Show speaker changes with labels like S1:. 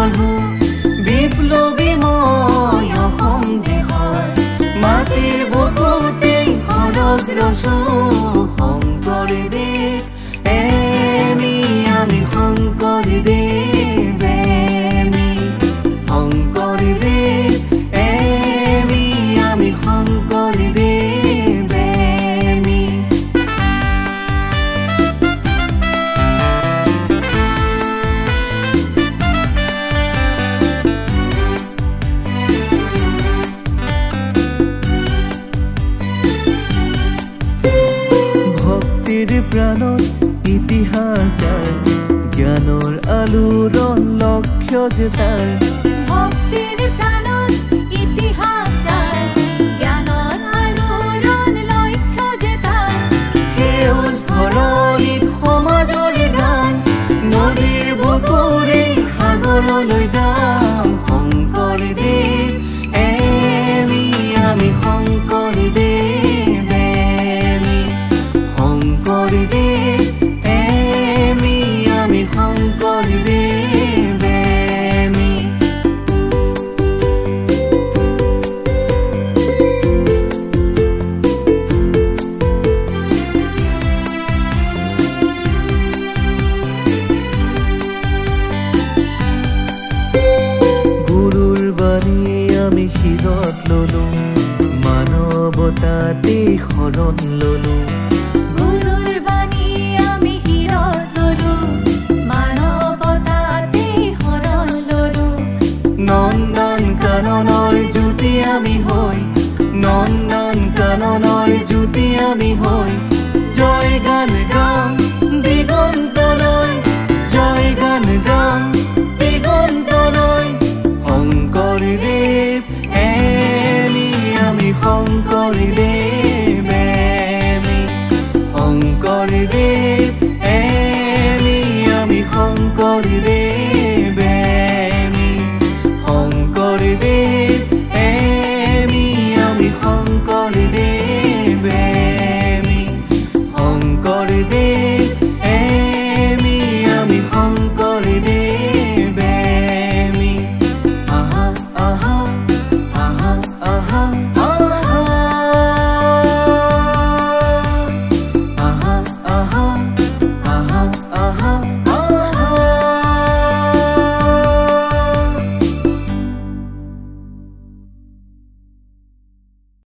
S1: গঢ়ো বিপ্লৱী মই অসম দেশৰ মাটিৰ বুকুতে সৰগ ৰচো শংকৰদেৱ আমি শংকৰদেৱ শংকৰদেৱ আমি শংকৰদেৱ
S2: প্ৰাণত ইতিহাস জ্ঞানৰ আলোড়ন লক্ষ্য যে তাৰ
S3: ভক্তিৰ প্ৰাণত ইতিহাস জ্ঞানৰ আলোড়ন লক্ষ্য যে তাৰ
S1: সেউজ ভৰণীত সমাজৰ গান নদীৰ বুকুৰে সাগৰলৈ যাম শংকৰদেৱ আমি শংকৰদেৱ আমি শংকৰদেৱ
S2: গুৰুৰ বাণী আমি শিৰত ললো মানৱতাতে শৰণ ললো
S1: নন্দন কাননৰ জ্যোতি আমি হৈ নন্দন কাননৰ জ্যোতি আমি হৈ জয় গান গাম দিগন্তলৈ জয় গান গাম দিগন্তলৈ শংকৰদেৱ আমি শংকৰদেৱ শংকৰদেৱ